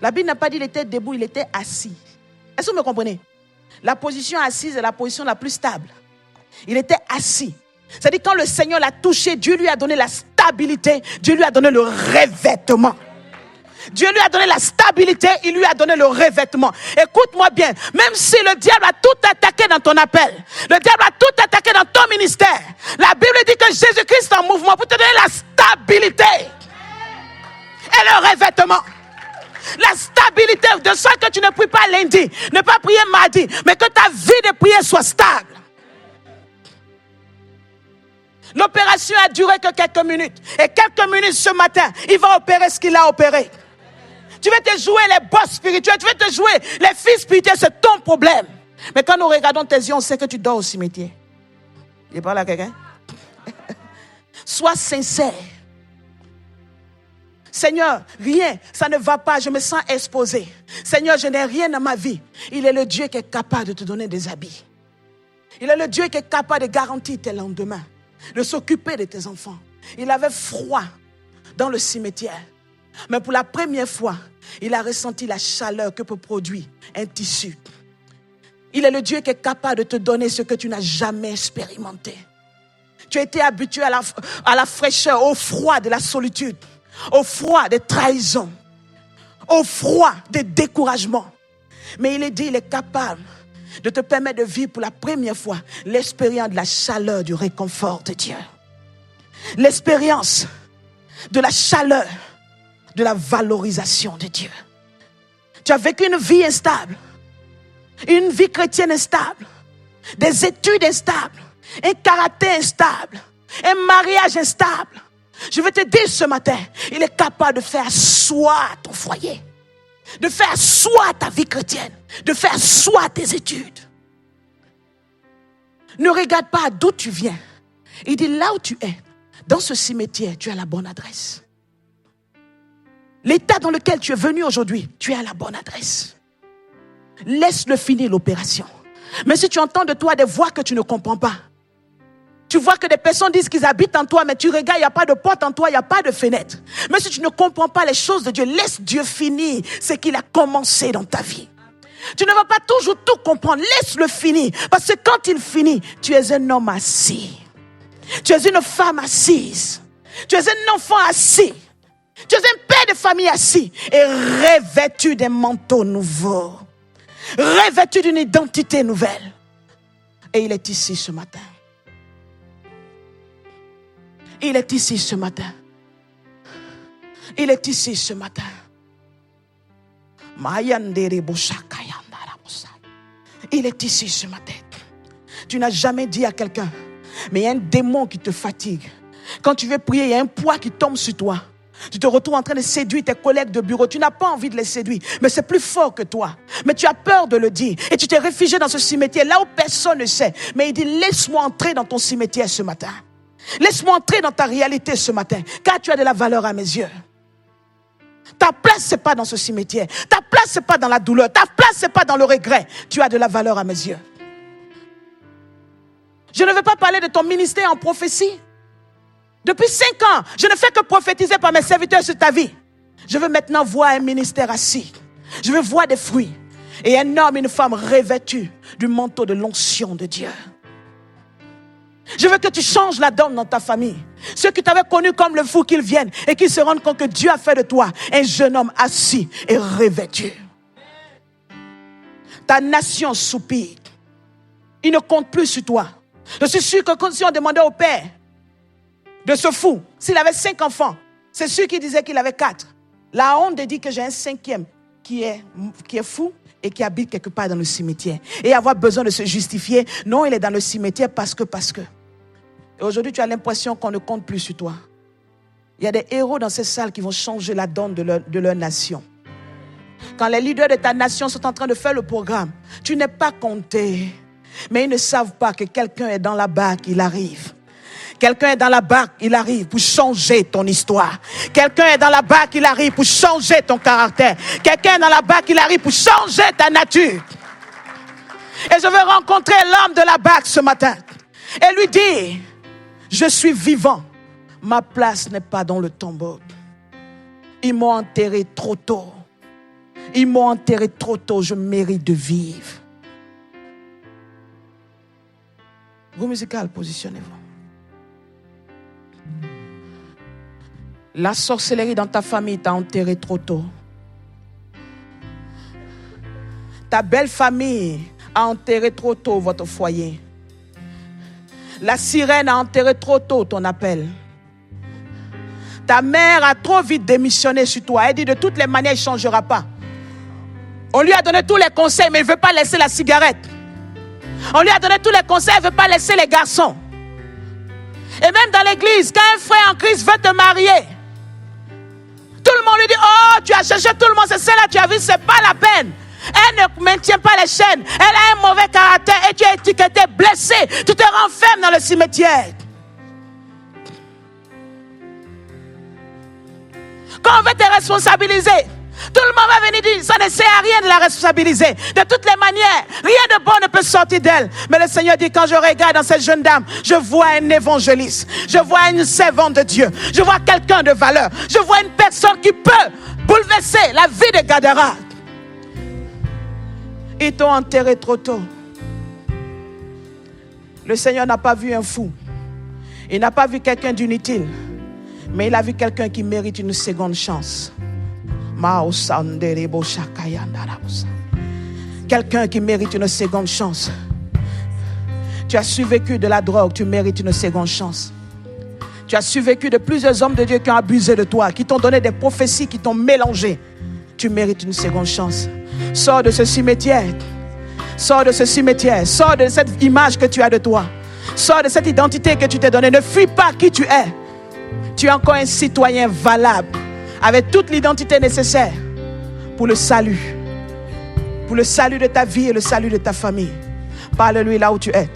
La Bible n'a pas dit qu'il était debout, il était assis. Est-ce que vous me comprenez? La position assise est la position la plus stable. Il était assis. C'est-à-dire quand le Seigneur l'a touché, Dieu lui a donné la stabilité, Dieu lui a donné le revêtement. Dieu lui a donné la stabilité, il lui a donné le revêtement. Écoute-moi bien, même si le diable a tout attaqué dans ton appel, le diable a tout attaqué dans ton ministère, la Bible dit que Jésus-Christ est en mouvement pour te donner la stabilité et le revêtement. La stabilité de sorte que tu ne pries pas lundi, ne pas prier mardi, mais que ta vie de prière soit stable. L'opération a duré que quelques minutes. Et quelques minutes ce matin, il va opérer ce qu'il a opéré. Tu vas te jouer les boss spirituels, tu vas te jouer les fils spirituels, c'est ton problème. Mais quand nous regardons tes yeux, on sait que tu dors au cimetière. Je parle à quelqu'un? Sois sincère. Seigneur, rien, ça ne va pas, je me sens exposé. Seigneur, je n'ai rien dans ma vie. Il est le Dieu qui est capable de te donner des habits. Il est le Dieu qui est capable de garantir tes lendemains, de s'occuper de tes enfants. Il avait froid dans le cimetière. Mais pour la première fois, il a ressenti la chaleur que peut produire un tissu. Il est le Dieu qui est capable de te donner ce que tu n'as jamais expérimenté. Tu as été habitué à la fraîcheur, au froid de la solitude, au froid des trahisons, au froid des découragements. Mais il est dit, il est capable de te permettre de vivre pour la première fois l'expérience de la chaleur du réconfort de Dieu. L'expérience de la chaleur de la valorisation de Dieu. Tu as vécu une vie instable. une vie chrétienne instable, des études instables, un caractère instable, un mariage instable. Je veux te dire ce matin, il est capable de faire asseoir ton foyer, de faire asseoir ta vie chrétienne, de faire asseoir tes études. Ne regarde pas d'où tu viens. Il dit là où tu es, dans ce cimetière, tu as la bonne adresse. L'état dans lequel tu es venu aujourd'hui, tu es à la bonne adresse. Laisse-le finir l'opération. Mais si tu entends de toi des voix que tu ne comprends pas, tu vois que des personnes disent qu'ils habitent en toi, mais tu regardes, il n'y a pas de porte en toi, il n'y a pas de fenêtre. Mais si tu ne comprends pas les choses de Dieu, laisse Dieu finir ce qu'il a commencé dans ta vie. Tu ne vas pas toujours tout comprendre, laisse-le finir. Parce que quand il finit, tu es un homme assis. Tu es une femme assise. Tu es un enfant assis. Tu es un père de famille assis et revêtu d'un manteau nouveau. Revêtu d'une identité nouvelle. Et il est ici ce matin. Il est ici ce matin. Il est ici ce matin. Il est ici ce matin. Tu n'as jamais dit à quelqu'un, mais il y a un démon qui te fatigue. Quand tu veux prier, il y a un poids qui tombe sur toi. Tu te retrouves en train de séduire tes collègues de bureau. Tu n'as pas envie de les séduire, mais c'est plus fort que toi. Mais tu as peur de le dire. Et tu t'es réfugié dans ce cimetière, là où personne ne sait. Mais il dit, laisse-moi entrer dans ton cimetière ce matin. Laisse-moi entrer dans ta réalité ce matin, car tu as de la valeur à mes yeux. Ta place, ce n'est pas dans ce cimetière. Ta place, ce n'est pas dans la douleur. Ta place, ce n'est pas dans le regret. Tu as de la valeur à mes yeux. Je ne veux pas parler de ton ministère en prophétie. Depuis 5 ans, je ne fais que prophétiser par mes serviteurs sur ta vie. Je veux maintenant voir un ministère assis. Je veux voir des fruits. Et un homme et une femme revêtus du manteau de l'onction de Dieu. Je veux que tu changes la donne dans ta famille. Ceux qui t'avaient connu comme le fou, qu'ils viennent et qu'ils se rendent compte que Dieu a fait de toi un jeune homme assis et revêtu. Ta nation soupire. Il ne compte plus sur toi. Je suis sûr que si on demandait au père de ce fou, s'il avait 5 enfants, c'est sûr qu'il disait qu'il avait 4. La honte de dire que j'ai un 5e qui est fou et qui habite quelque part dans le cimetière. Et avoir besoin de se justifier. Non, il est dans le cimetière parce que. Et aujourd'hui, tu as l'impression qu'on ne compte plus sur toi. Il y a des héros dans ces salles qui vont changer la donne de leur nation. Quand les leaders de ta nation sont en train de faire le programme, tu n'es pas compté. Mais ils ne savent pas que quelqu'un est dans la barque, il arrive. Quelqu'un est dans la barque, il arrive pour changer ton histoire. Quelqu'un est dans la barque, il arrive pour changer ton caractère. Quelqu'un est dans la barque, il arrive pour changer ta nature. Et je veux rencontrer l'homme de la barque ce matin. Et lui dire, je suis vivant. Ma place n'est pas dans le tombeau. Ils m'ont enterré trop tôt. Ils m'ont enterré trop tôt, je mérite de vivre. Groupe musical, positionnez-vous. La sorcellerie dans ta famille t'a enterré trop tôt. Ta belle famille a enterré trop tôt votre foyer. La sirène a enterré trop tôt ton appel. Ta mère a trop vite démissionné sur toi. Elle dit de toutes les manières, il ne changera pas. On lui a donné tous les conseils, mais il ne veut pas laisser la cigarette. On lui a donné tous les conseils, il ne veut pas laisser les garçons. Et même dans l'église, quand un frère en Christ veut te marier, tout le monde lui dit, oh, tu as cherché tout le monde, c'est celle-là, tu as vu, c'est pas la peine. Elle ne maintient pas les chaînes, elle a un mauvais caractère et tu es étiqueté, blessé, tu te renfermes dans le cimetière. Quand on veut te responsabiliser, tout le monde va venir dire, ça ne sert à rien de la responsabiliser. De toutes les manières, rien de bon ne peut sortir d'elle. Mais le Seigneur dit, quand je regarde dans cette jeune dame, je vois un évangéliste. Je vois une servante de Dieu. Je vois quelqu'un de valeur. Je vois une personne qui peut bouleverser la vie de Gadara. Ils t'ont enterré trop tôt. Le Seigneur n'a pas vu un fou. Il n'a pas vu quelqu'un d'inutile. Mais il a vu quelqu'un qui mérite une seconde chance. Quelqu'un qui mérite une seconde chance. Tu as survécu de la drogue, tu mérites une seconde chance. Tu as survécu de plusieurs hommes de Dieu qui ont abusé de toi, qui t'ont donné des prophéties, qui t'ont mélangé. Tu mérites une seconde chance. Sors de ce cimetière Sors de ce cimetière. Sors de cette image que tu as de toi. Sors de cette identité que tu t'es donnée. Ne fuis pas qui tu es. Tu es encore un citoyen valable, avec toute l'identité nécessaire pour le salut. Pour le salut de ta vie et le salut de ta famille. Parle-lui là où tu es.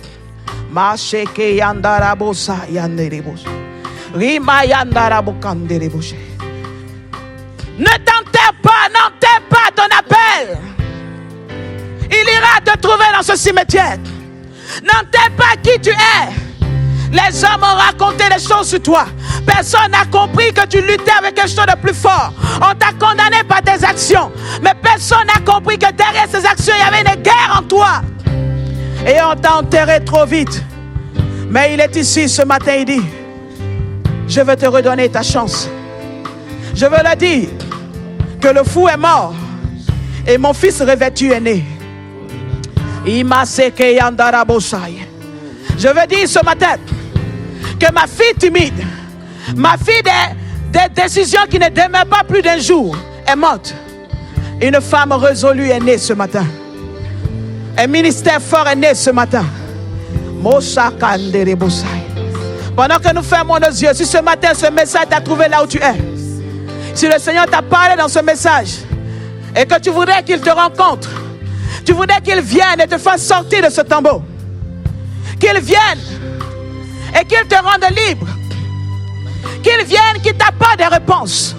Ne t'enterre pas ton appel. Il ira te trouver dans ce cimetière. N'enterre pas qui tu es. Les hommes ont raconté des choses sur toi. Personne n'a compris que tu luttais avec quelque chose de plus fort. On t'a condamné par tes actions. Mais personne n'a compris que derrière ces actions, il y avait une guerre en toi. Et on t'a enterré trop vite. Mais il est ici ce matin, il dit, je veux te redonner ta chance. Je veux le dire, que le fou est mort et mon fils revêtu est né. Je veux dire ce matin que ma fille timide, ma fille des décisions qui ne demeurent pas plus d'un jour, est morte. Une femme résolue est née ce matin. Un ministère fort est né ce matin. Pendant que nous fermons nos yeux, si ce matin ce message t'a trouvé là où tu es, si le Seigneur t'a parlé dans ce message et que tu voudrais qu'il te rencontre, tu voudrais qu'il vienne et te fasse sortir de ce tombeau, qu'il vienne et qu'il te rende libre, qu'il vienne, qu'il t'apporte des réponses.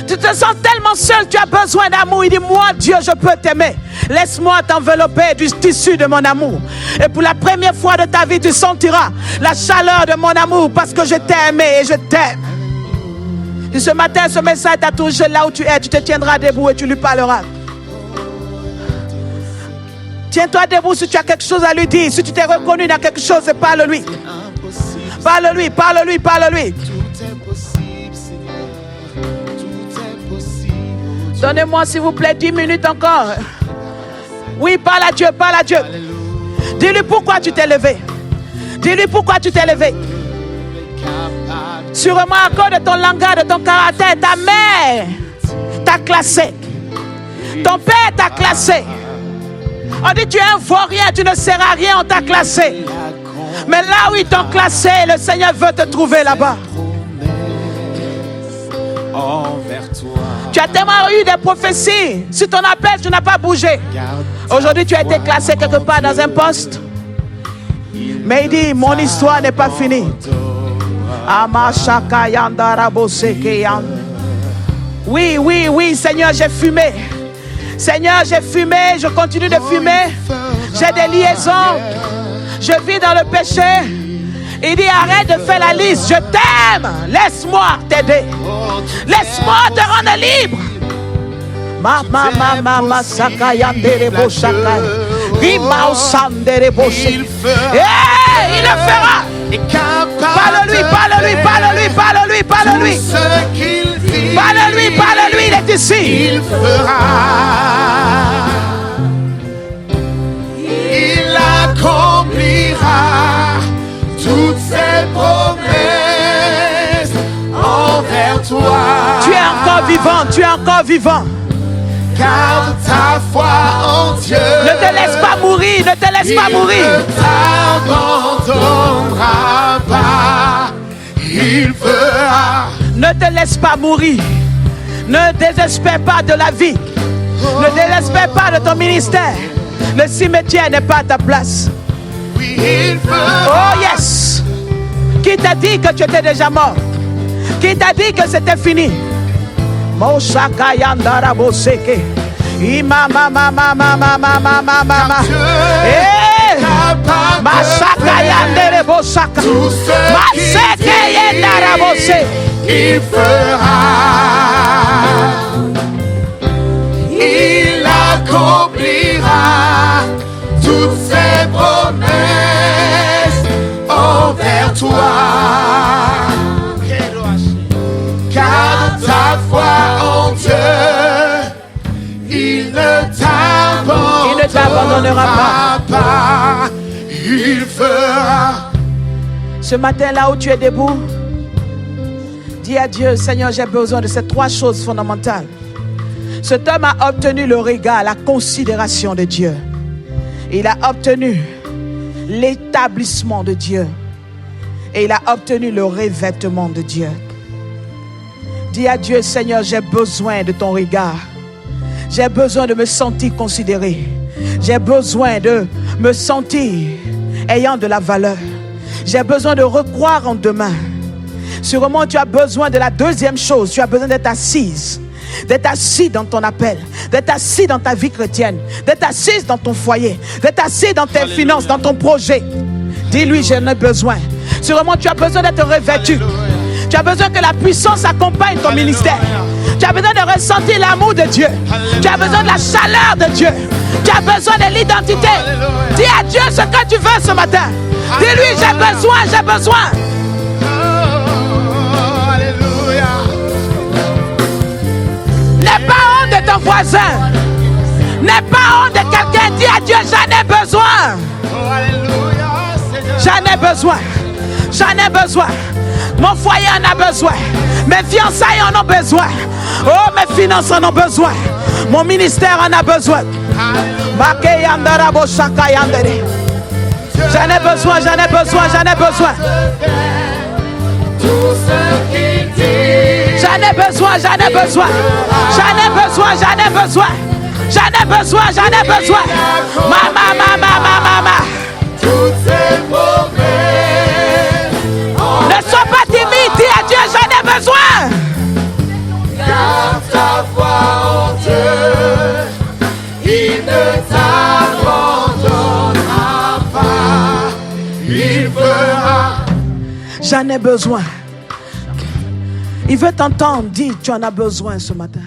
Tu te sens tellement seul, tu as besoin d'amour. Il dit, moi Dieu, je peux t'aimer. Laisse-moi t'envelopper du tissu de mon amour. Et pour la première fois de ta vie, tu sentiras la chaleur de mon amour parce que je t'ai aimé et je t'aime. Si ce matin, ce message t'a touché là où tu es, tu te tiendras debout et tu lui parleras. Tiens-toi debout si tu as quelque chose à lui dire. Si tu t'es reconnu dans quelque chose, parle-lui. Parle-lui, parle-lui, parle-lui. Donnez-moi s'il vous plaît 10 minutes encore. Oui, parle à Dieu, parle à Dieu. Dis-lui pourquoi tu t'es levé. Dis-lui pourquoi tu t'es levé. Sûrement à cause de ton langage, de ton caractère, ta mère t'a classé. Ton père t'a classé. On dit tu es un vaurien, tu ne sers à rien, on t'a classé. Mais là où ils t'ont classé, le Seigneur veut te trouver là-bas. Tu as tellement eu des prophéties. Si ton appel, tu n'as pas bougé. Aujourd'hui, tu as été classé quelque part dans un poste. Mais il dit, mon histoire n'est pas finie. Oui, oui, oui, Seigneur, j'ai fumé. Seigneur, j'ai fumé, je continue de fumer. J'ai des liaisons. Je vis dans le péché. Il dit, arrête de faire la liste. Je t'aime. Laisse-moi t'aider. Laisse-moi te rendre libre. Il le fera. Parle-lui, parle-lui, parle-lui, parle-lui, parle-lui. Parle-lui, parle-lui, il est ici. Il fera. Il accomplira toutes ses promesses envers toi. Tu es encore vivant, tu es encore vivant. Garde ta foi en Dieu. Ne te laisse pas mourir, ne te laisse pas mourir. Il ne t'abandonnera pas. Il fera. Ne te laisse pas mourir. Ne désespère pas de la vie. Ne désespère pas de ton ministère. Le cimetière n'est pas à ta place. Oui, il fera. Oh yes. Qui t'a dit que tu étais déjà mort? Qui t'a dit que c'était fini? Moshaka yandara boseke. Imama mama mama mama mama mama. Eh. Masaka yandere bosaka. Maseke yandara boseke. Il fera. Il accomplira toutes ses promesses envers toi. Garde ta foi en Dieu. Il ne t'abandonnera pas. Il fera. Ce matin là où tu es debout, dis à Dieu, Seigneur, j'ai besoin de ces 3 choses fondamentales. Cet homme a obtenu le regard, la considération de Dieu. Il a obtenu l'établissement de Dieu. Et il a obtenu le revêtement de Dieu. Dis à Dieu, Seigneur, j'ai besoin de ton regard. J'ai besoin de me sentir considéré. J'ai besoin de me sentir ayant de la valeur. J'ai besoin de recroire en demain. Sûrement, tu as besoin de la deuxième chose. Tu as besoin d'être assise. D'être assis dans ton appel. D'être assis dans ta vie chrétienne. D'être assise dans ton foyer. D'être assis dans tes finances, dans ton projet. Dis-lui, j'en ai besoin. Sûrement, tu as besoin d'être revêtu. Tu as besoin que la puissance accompagne ton ministère. Tu as besoin de ressentir l'amour de Dieu. Tu as besoin de la chaleur de Dieu. Tu as besoin de l'identité. Dis à Dieu ce que tu veux ce matin. Dis-lui, j'ai besoin, j'ai besoin. N'aie pas honte de ton voisin. N'aie pas honte de quelqu'un. Dis à Dieu, j'en ai besoin. J'en ai besoin. J'en ai besoin. Mon foyer en a besoin. Mes fiançailles en ont besoin. Oh, mes finances en ont besoin. Mon ministère en a besoin. J'en ai besoin, j'en ai besoin, j'en ai besoin. J'en ai besoin, j'en ai besoin. J'en ai besoin, j'en ai besoin. J'en ai besoin, j'en ai besoin. Mama. Ne sois pas timide, dis à Dieu, j'en ai besoin. Garde ta foi en Dieu, il ne t'abandonnera pas, il fera. J'en ai besoin. Il veut t'entendre, dis, tu en as besoin ce matin.